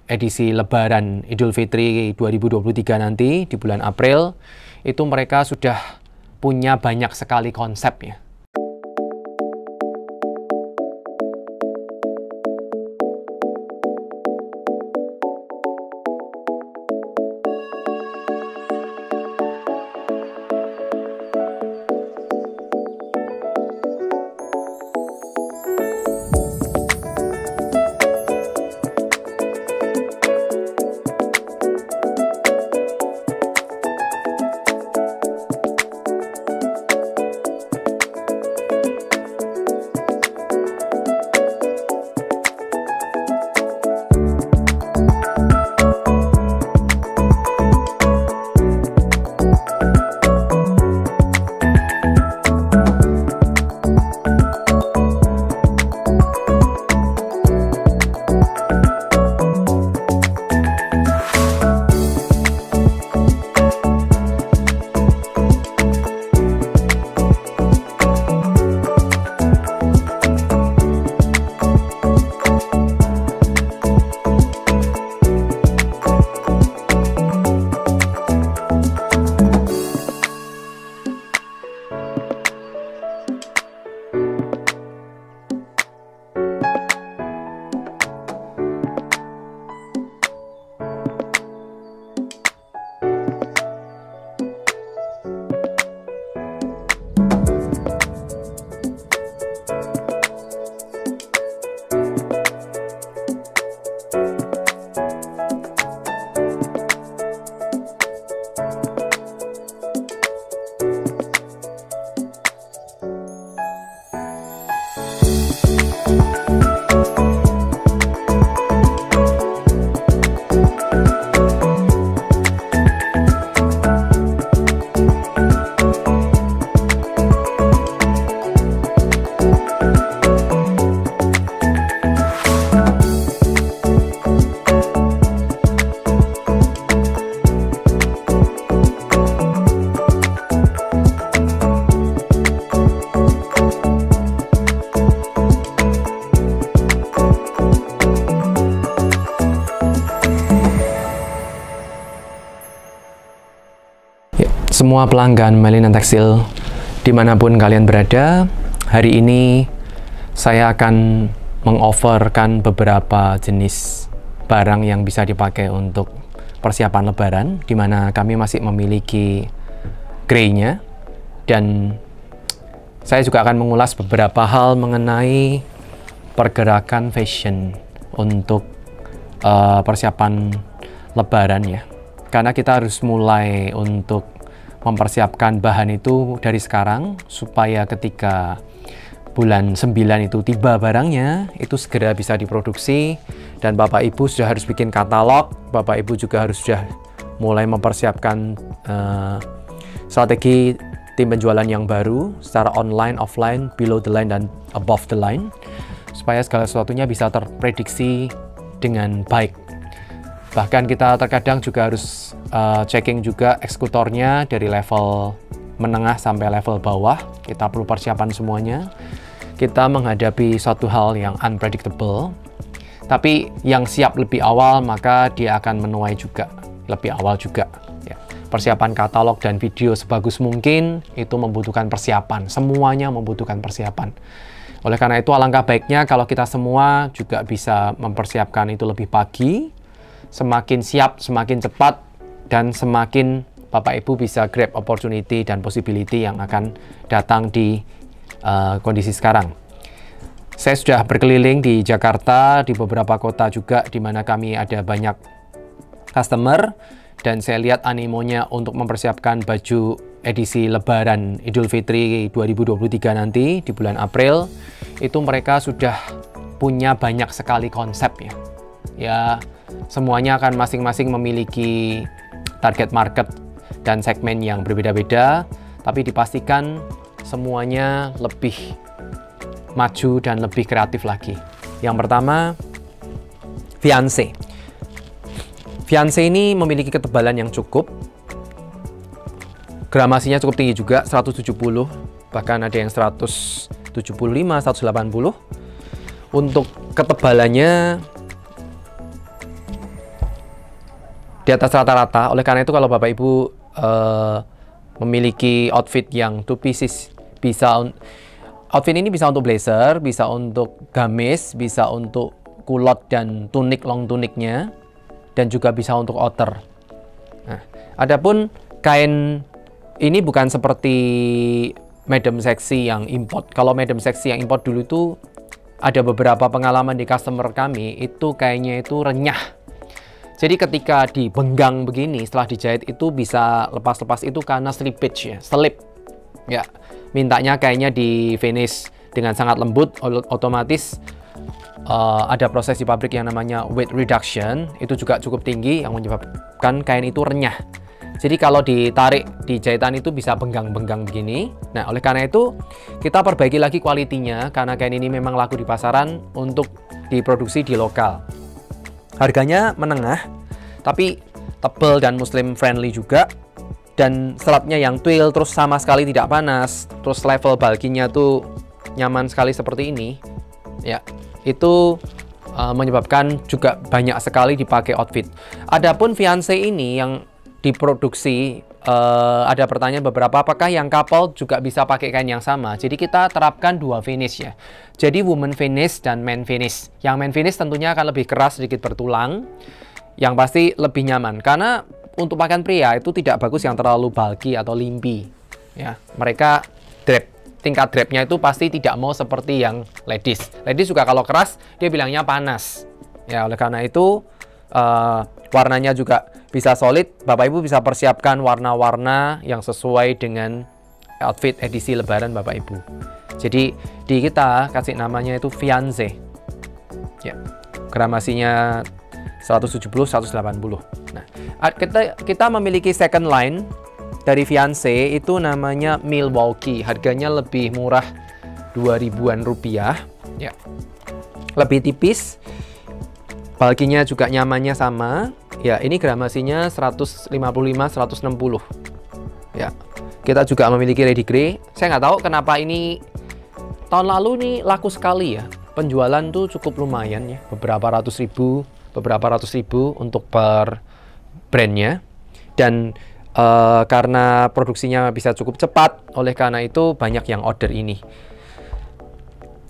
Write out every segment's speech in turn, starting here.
edisi Lebaran Idul Fitri 2023 nanti di bulan April, itu mereka sudah punya banyak sekali konsepnya. Semua pelanggan Melinan Tekstil dimanapun kalian berada, hari ini saya akan mengofferkan beberapa jenis barang yang bisa dipakai untuk persiapan Lebaran, di mana kami masih memiliki grey-nya, dan saya juga akan mengulas beberapa hal mengenai pergerakan fashion untuk persiapan Lebaran ya, karena kita harus mulai untuk mempersiapkan bahan itu dari sekarang supaya ketika bulan 9 itu tiba barangnya itu segera bisa diproduksi, dan Bapak Ibu sudah harus bikin katalog, Bapak Ibu juga harus sudah mulai mempersiapkan strategi tim penjualan yang baru secara online, offline, below the line dan above the line, supaya segala sesuatunya bisa terprediksi dengan baik. Bahkan kita terkadang juga harus checking juga eksekutornya dari level menengah sampai level bawah. Kita perlu persiapan semuanya. Kita menghadapi suatu hal yang unpredictable, tapi yang siap lebih awal maka dia akan menuai juga lebih awal juga ya. Persiapan katalog dan video sebagus mungkin itu membutuhkan persiapan, semuanya membutuhkan persiapan. Oleh karena itu alangkah baiknya kalau kita semua juga bisa mempersiapkan itu lebih pagi. Semakin siap, semakin cepat, dan semakin Bapak Ibu bisa grab opportunity dan possibility yang akan datang di kondisi sekarang. Saya sudah berkeliling di Jakarta, di beberapa kota juga di mana kami ada banyak customer, dan saya lihat animonya untuk mempersiapkan baju edisi Lebaran Idul Fitri 2023 nanti di bulan April, itu mereka sudah punya banyak sekali konsepnya. Ya, semuanya akan masing-masing memiliki target market dan segmen yang berbeda-beda, tapi dipastikan semuanya lebih maju dan lebih kreatif lagi. Yang pertama, fiancé. Fiancé ini memiliki ketebalan yang cukup, gramasinya cukup tinggi juga, 170, bahkan ada yang 175, 180. Untuk ketebalannya di atas rata-rata. Oleh karena itu kalau Bapak Ibu memiliki outfit yang two pieces, outfit ini bisa untuk blazer, bisa untuk gamis, bisa untuk kulot dan tunik, long tuniknya, dan juga bisa untuk outer. Nah, adapun kain ini bukan seperti medium seksi yang import. Kalau medium seksi yang import dulu itu ada beberapa pengalaman di customer kami, itu kainnya itu renyah. Jadi ketika dibenggang begini setelah dijahit itu bisa lepas-lepas itu karena slippage ya, selip. Ya, mintanya kayaknya di finish dengan sangat lembut, otomatis ada proses di pabrik yang namanya weight reduction, itu juga cukup tinggi yang menyebabkan kain itu renyah. Jadi kalau ditarik di jahitan itu bisa benggang-benggang begini. Nah, oleh karena itu kita perbaiki lagi kualitinya karena kain ini memang laku di pasaran untuk diproduksi di lokal. Harganya menengah, tapi tebal dan muslim friendly juga. Dan seratnya yang twill, terus sama sekali tidak panas, terus level bulky-nya tuh nyaman sekali seperti ini. Ya, itu menyebabkan juga banyak sekali dipakai outfit. Adapun fiancé ini yang diproduksi, ada pertanyaan beberapa, apakah yang couple juga bisa pakai kain yang sama? Jadi kita terapkan dua finish ya. Jadi woman finish dan man finish. Yang man finish tentunya akan lebih keras, sedikit bertulang, yang pasti lebih nyaman. Karena untuk pakaian pria itu tidak bagus yang terlalu bulky atau limpy. Ya, mereka tingkat drapnya itu pasti tidak mau seperti yang ladies. Ladies juga kalau keras dia bilangnya panas. Ya, oleh karena itu warnanya juga bisa solid. Bapak Ibu bisa persiapkan warna-warna yang sesuai dengan outfit edisi lebaran Bapak Ibu. Jadi di kita kasih namanya itu fiancé. Ya, gramasinya 170-180. Nah, kita memiliki second line dari fiancé itu namanya Milwaukee. Harganya lebih murah, 2.000-an rupiah. Ya, lebih tipis. Bulky-nya juga nyamannya sama. Ya, ini gramasinya 155-160. Ya, kita juga memiliki Lady Grey. Saya nggak tahu kenapa ini tahun lalu nih laku sekali ya. Penjualan tuh cukup lumayan ya, beberapa ratus ribu untuk per brandnya. Dan karena produksinya bisa cukup cepat, oleh karena itu banyak yang order ini.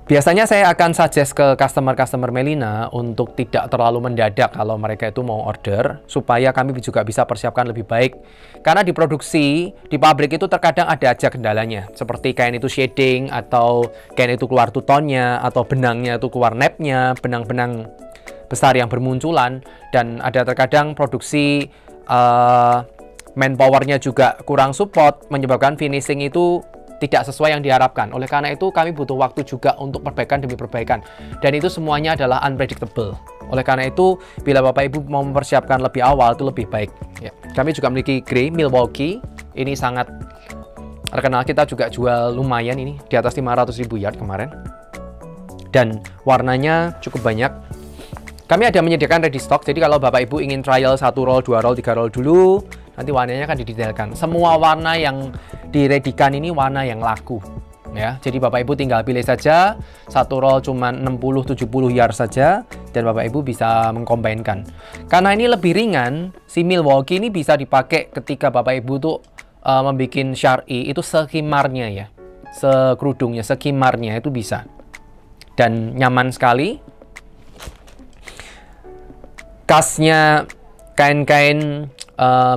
Biasanya saya akan suggest ke customer Melina untuk tidak terlalu mendadak kalau mereka itu mau order, supaya kami juga bisa persiapkan lebih baik. Karena diproduksi, di pabrik itu terkadang ada aja kendalanya, seperti kain itu shading, atau kain itu keluar two-tone-nya, atau benangnya itu keluar nap-nya, benang-benang besar yang bermunculan, dan ada terkadang produksi manpower-nya juga kurang support, menyebabkan finishing itu tidak sesuai yang diharapkan. Oleh karena itu kami butuh waktu juga untuk perbaikan demi perbaikan, dan itu semuanya adalah unpredictable. Oleh karena itu bila Bapak Ibu mau mempersiapkan lebih awal itu lebih baik ya. Kami juga memiliki Grey Milwaukee, ini sangat terkenal, kita juga jual lumayan, ini di atas 500.000 yard kemarin, dan warnanya cukup banyak. Kami ada menyediakan ready stock, jadi kalau Bapak Ibu ingin trial 1 roll, 2 roll, 3 roll dulu, nanti warnanya akan didetailkan. Semua warna yang diredikan ini warna yang laku ya. Jadi Bapak Ibu tinggal pilih saja, 1 roll cuma 60-70 yard saja, dan Bapak Ibu bisa mengkombinkan. Karena ini lebih ringan, si Milwaukee ini bisa dipakai ketika Bapak Ibu tuh membuat syar'i itu sekimarnya ya, sekerudungnya, sekimarnya itu bisa, dan nyaman sekali. Khasnya kain-kain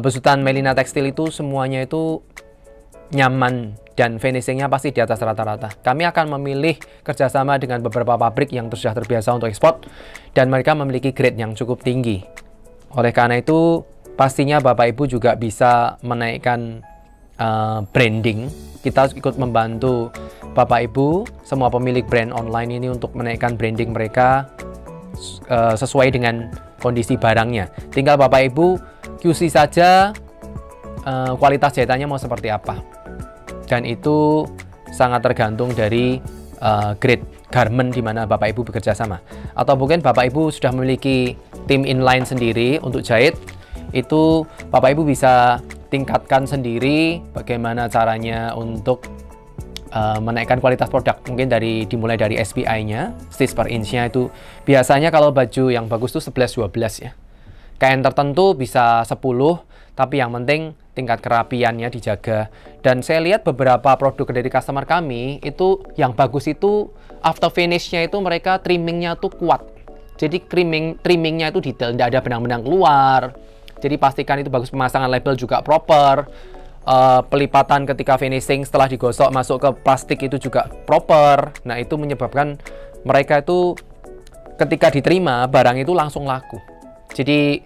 besutan Melina Tekstil itu semuanya itu nyaman, dan finishingnya pasti di atas rata-rata. Kami akan memilih kerjasama dengan beberapa pabrik yang sudah terbiasa untuk ekspor, dan mereka memiliki grade yang cukup tinggi. Oleh karena itu pastinya Bapak Ibu juga bisa menaikkan branding. Kita ikut membantu Bapak Ibu, semua pemilik brand online ini, untuk menaikkan branding mereka sesuai dengan kondisi barangnya. Tinggal Bapak Ibu QC saja kualitas jahitannya mau seperti apa, dan itu sangat tergantung dari grade garment di mana Bapak Ibu bekerja sama. Atau mungkin Bapak Ibu sudah memiliki tim inline sendiri untuk jahit, itu Bapak Ibu bisa tingkatkan sendiri bagaimana caranya untuk menaikkan kualitas produk. Mungkin dimulai dari SPI-nya, stitch per inch-nya itu biasanya kalau baju yang bagus tuh 11-12 ya. Kain tertentu bisa 10, tapi yang penting tingkat kerapiannya dijaga. Dan saya lihat beberapa produk dari customer kami itu yang bagus itu after finishnya itu mereka trimmingnya tuh kuat. Jadi trimmingnya itu detail, tidak ada benang-benang keluar. Jadi pastikan itu bagus, pemasangan label juga proper. Pelipatan ketika finishing setelah digosok masuk ke plastik itu juga proper. Nah, itu menyebabkan mereka itu ketika diterima barang itu langsung laku. Jadi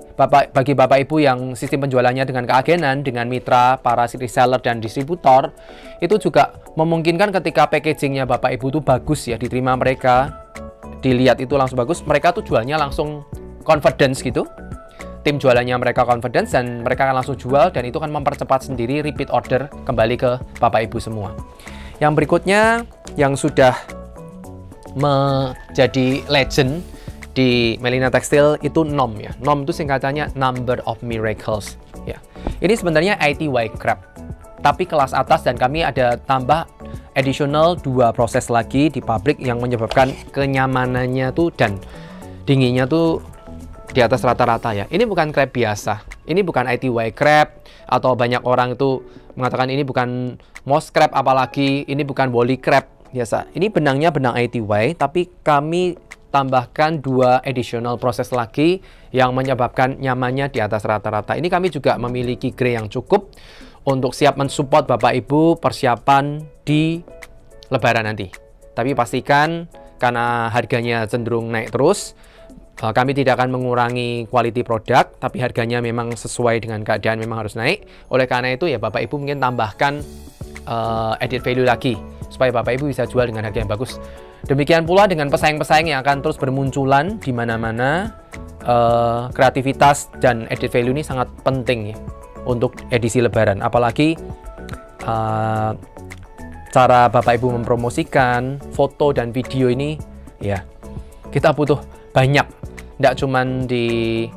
bagi Bapak Ibu yang sistem penjualannya dengan keagenan, dengan mitra, para reseller dan distributor, itu juga memungkinkan ketika packagingnya Bapak Ibu itu bagus ya, diterima mereka, dilihat itu langsung bagus, mereka tuh jualnya langsung confidence gitu. Tim jualannya mereka confidence dan mereka akan langsung jual, dan itu kan mempercepat sendiri repeat order kembali ke Bapak Ibu semua. Yang berikutnya yang sudah menjadi legend di Melina Textile itu NOM ya. NOM itu singkatannya Number of Miracles ya. Ini sebenarnya ITY Crab tapi kelas atas, dan kami ada tambah additional 2 proses lagi di pabrik yang menyebabkan kenyamanannya tuh dan dinginnya tuh di atas rata-rata ya. Ini bukan crab biasa, ini bukan ITY crab, atau banyak orang itu mengatakan ini bukan moss crab, apalagi ini bukan woolly crab biasa. Ini benangnya benang ITY, tapi kami tambahkan 2 additional proses lagi yang menyebabkan nyamannya di atas rata-rata. Ini kami juga memiliki grey yang cukup untuk siap mensupport Bapak Ibu persiapan di Lebaran nanti. Tapi pastikan karena harganya cenderung naik terus, kami tidak akan mengurangi quality produk, tapi harganya memang sesuai dengan keadaan, memang harus naik. Oleh karena itu ya Bapak Ibu mungkin tambahkan added value lagi, supaya Bapak Ibu bisa jual dengan harga yang bagus. Demikian pula dengan pesaing-pesaing yang akan terus bermunculan di mana-mana. Kreativitas dan added value ini sangat penting ya untuk edisi Lebaran. Apalagi cara Bapak Ibu mempromosikan foto dan video ini ya, kita butuh banyak. Tidak cuma di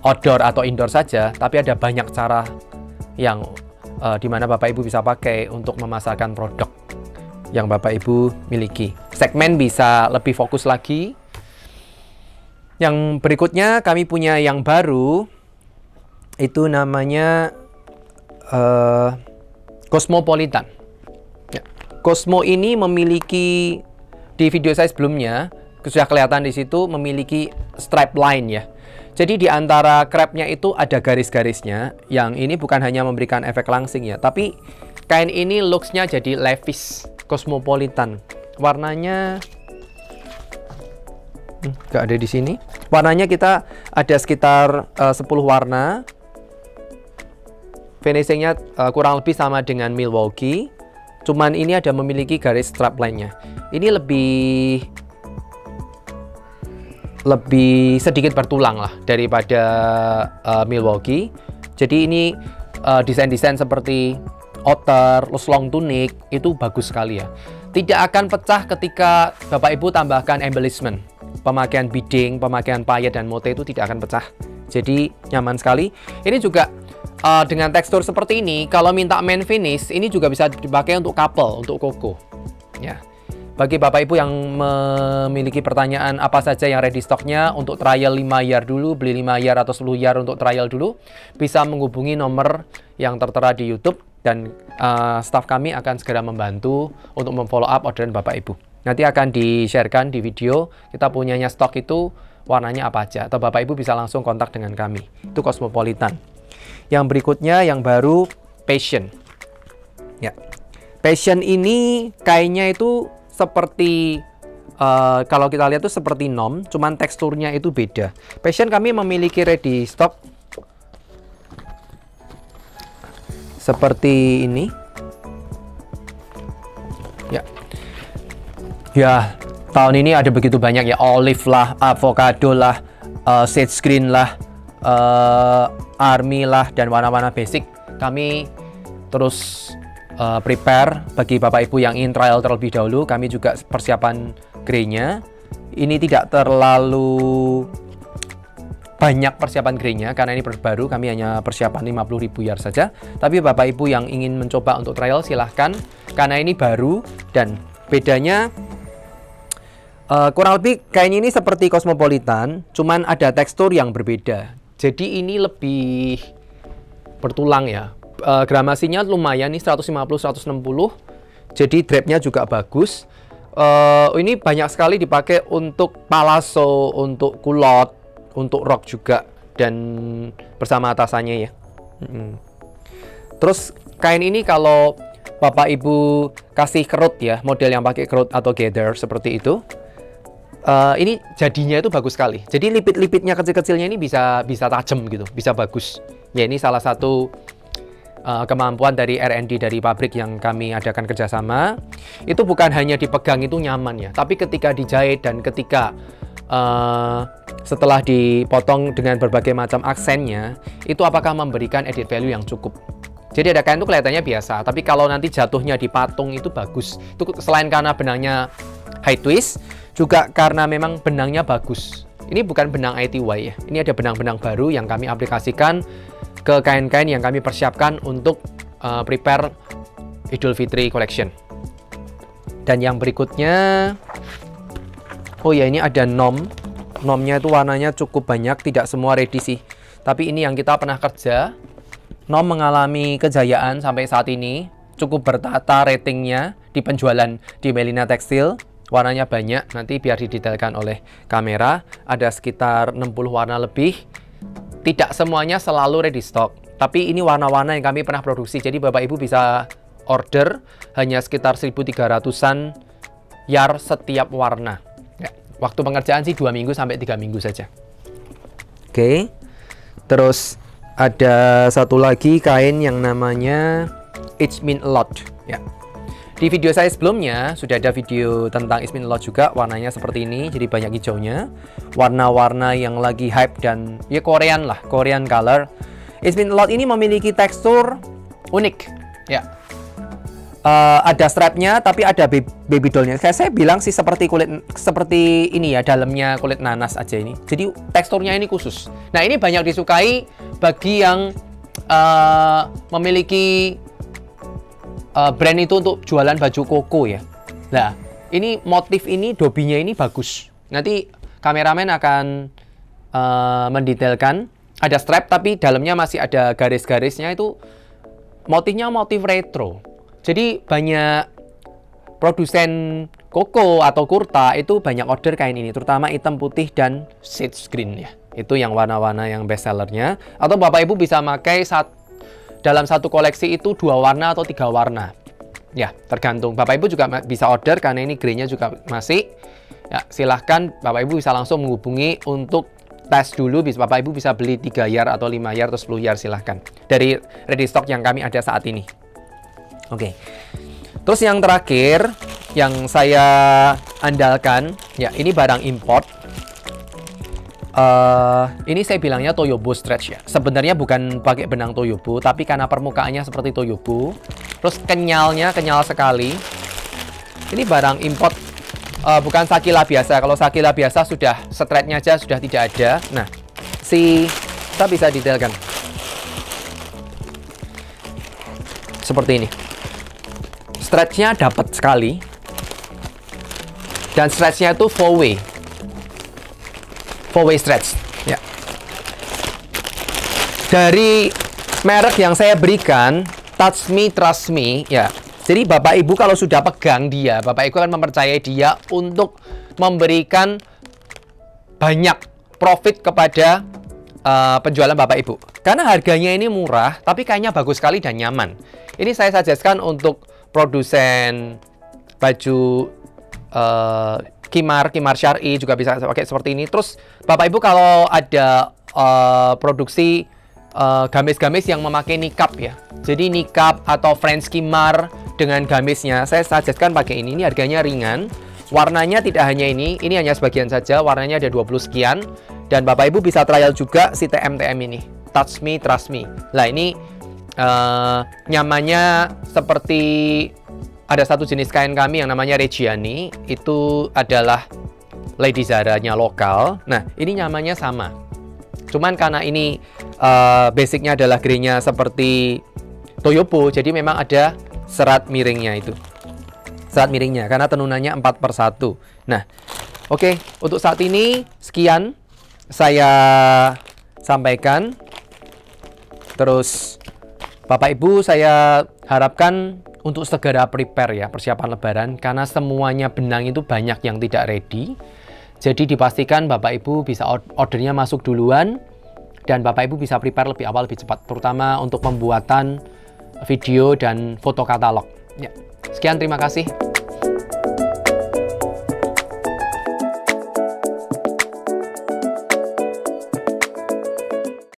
outdoor atau indoor saja, tapi ada banyak cara yang dimana Bapak Ibu bisa pakai untuk memasarkan produk yang Bapak Ibu miliki. Segmen bisa lebih fokus lagi. Yang berikutnya kami punya yang baru, itu namanya Cosmopolitan. Ya. Cosmo ini memiliki, di video saya sebelumnya sudah kelihatan di situ, memiliki stripe line ya. Jadi di antara crepnya itu ada garis-garisnya. Yang ini bukan hanya memberikan efek langsing ya, tapi kain ini looks-nya jadi lavish, Cosmopolitan. Warnanya nggak ada di sini. Warnanya kita ada sekitar 10 warna. Finishingnya kurang lebih sama dengan Milwaukee. Cuman ini ada memiliki garis strap line-nya. Ini lebih sedikit bertulang lah daripada Milwaukee. Jadi ini desain-desain seperti outer, long tunic itu bagus sekali ya. Tidak akan pecah ketika Bapak Ibu tambahkan embellishment. Pemakaian beading, pemakaian payet dan motif itu tidak akan pecah. Jadi nyaman sekali. Ini juga dengan tekstur seperti ini, kalau minta matte finish, ini juga bisa dipakai untuk couple, untuk koko. Ya. Bagi Bapak Ibu yang memiliki pertanyaan apa saja yang ready stocknya, untuk trial 5 year dulu, beli 5 year atau 10 year untuk trial dulu, bisa menghubungi nomor yang tertera di YouTube, dan staff kami akan segera membantu untuk memfollow up orderan Bapak Ibu. Nanti akan di-sharekan di video, kita punyanya stok itu warnanya apa aja, atau Bapak Ibu bisa langsung kontak dengan kami. Itu Cosmopolitan. Yang berikutnya yang baru Passion. Ya. Passion ini kainnya itu seperti kalau kita lihat tuh seperti NOM, cuman teksturnya itu beda. Passion kami memiliki ready stock seperti ini. Ya. Ya, tahun ini ada begitu banyak ya, olive lah, avocado lah, sage green lah, army lah, dan warna-warna basic. Kami terus prepare bagi Bapak Ibu yang ingin trial terlebih dahulu. Kami juga persiapan grey-nya. Ini tidak terlalu banyak persiapan grey-nya karena ini baru, kami hanya persiapan 50.000 yard saja. Tapi Bapak Ibu yang ingin mencoba untuk trial silahkan, karena ini baru dan bedanya Kurang lebih kayaknya ini seperti Cosmopolitan, cuman ada tekstur yang berbeda. Jadi ini lebih bertulang ya. Gramasinya lumayan nih 150-160. Jadi drapnya juga bagus. Ini banyak sekali dipakai untuk palazzo, untuk kulot, untuk rok juga, dan bersama atasannya ya. Terus kain ini kalau Bapak Ibu kasih kerut ya, model yang pakai kerut atau gather seperti itu, ini jadinya itu bagus sekali. Jadi lipit-lipitnya kecil-kecilnya ini bisa tajam gitu, bisa bagus. Ya ini salah satu kemampuan dari R&D dari pabrik yang kami adakan kerjasama. Itu bukan hanya dipegang itu nyaman ya, tapi ketika dijahit dan ketika setelah dipotong dengan berbagai macam aksennya, itu apakah memberikan added value yang cukup. Jadi ada kain itu kelihatannya biasa, tapi kalau nanti jatuhnya di patung itu bagus. Itu selain karena benangnya high twist, juga karena memang benangnya bagus. Ini bukan benang ITY ya, ini ada benang-benang baru yang kami aplikasikan ke kain-kain yang kami persiapkan untuk prepare Idul Fitri Collection. Dan yang berikutnya, oh ya ini ada nom. Nomnya itu warnanya cukup banyak, tidak semua ready sih. Tapi ini yang kita pernah kerja. Nom mengalami kejayaan sampai saat ini, cukup bertata ratingnya di penjualan di Melina Tekstil. Warnanya banyak, nanti biar didetailkan oleh kamera. Ada sekitar 60 warna lebih. Tidak semuanya selalu ready stock, tapi ini warna-warna yang kami pernah produksi. Jadi Bapak Ibu bisa order hanya sekitar 1.300-an yar setiap warna. Ya, waktu pengerjaan sih 2 minggu sampai 3 minggu saja. Oke. Terus ada satu lagi kain yang namanya It Mean A Lot ya. Di video saya sebelumnya sudah ada video tentang It Mean A Lot juga, warnanya seperti ini, jadi banyak hijaunya. Warna-warna yang lagi hype dan ya Korean lah, Korean color. It Mean A Lot ini memiliki tekstur unik ya. Ada strapnya tapi ada baby dollnya. Kayak saya bilang sih seperti ini ya, dalamnya kulit nanas aja ini. Jadi teksturnya ini khusus. Nah ini banyak disukai bagi yang memiliki brand itu untuk jualan baju koko ya. Nah ini motif ini, dobinya ini bagus. Nanti kameramen akan mendetailkan. Ada strap tapi dalamnya masih ada garis-garisnya, itu motifnya motif retro. Jadi banyak produsen koko atau kurta itu banyak order kain ini, terutama hitam putih dan sage green ya. Itu yang warna-warna yang best sellernya. Atau Bapak Ibu bisa pakai dalam satu koleksi itu 2 warna atau 3 warna. Ya, tergantung. Bapak Ibu juga bisa order karena ini grey-nya juga masih. Ya, silahkan Bapak Ibu bisa langsung menghubungi untuk tes dulu. Bapak Ibu bisa beli 3 yar atau 5 yar atau 10 yar silahkan. Dari ready stock yang kami ada saat ini. Oke. Terus yang terakhir yang saya andalkan, ya ini barang import. Ini saya bilangnya Toyobo stretch ya. Sebenarnya bukan pakai benang Toyobo, tapi karena permukaannya seperti Toyobo. Terus kenyal sekali. Ini barang import, bukan Sakila biasa. Kalau Sakila biasa sudah stretchnya aja sudah tidak ada. Nah, kita bisa detailkan seperti ini. Stretchnya dapat sekali, dan stretchnya itu 4-way stretch ya. Dari merek yang saya berikan, Touch Me Trust Me ya. Jadi Bapak Ibu kalau sudah pegang dia, Bapak Ibu akan mempercayai dia untuk memberikan banyak profit kepada penjualan Bapak Ibu. Karena harganya ini murah, tapi kayaknya bagus sekali dan nyaman. Ini saya suggestkan untuk produsen baju kimar syar'i juga bisa pakai seperti ini. Terus Bapak Ibu kalau ada produksi gamis-gamis yang memakai nikab ya, jadi nikab atau French kimar dengan gamisnya, saya suggestkan pakai ini. Ini harganya ringan, warnanya tidak hanya ini hanya sebagian saja, warnanya ada 20 sekian. Dan Bapak Ibu bisa trial juga si TM ini, Touch Me Trust Me. Nah ini nyamannya seperti ada satu jenis kain kami yang namanya Reggiani, itu adalah Lady Zara-nya lokal. Nah, ini nyamannya sama. Cuman karena ini basicnya adalah grey-nya seperti Toyobo, jadi memang ada serat miringnya itu. Serat miringnya, karena tenunannya 4/1. Nah, Oke, untuk saat ini sekian saya sampaikan. Terus Bapak Ibu saya harapkan untuk segera prepare ya persiapan Lebaran, karena semuanya benang itu banyak yang tidak ready. Jadi dipastikan Bapak Ibu bisa ordernya masuk duluan dan Bapak Ibu bisa prepare lebih awal lebih cepat, terutama untuk pembuatan video dan foto katalog. Ya, sekian, terima kasih.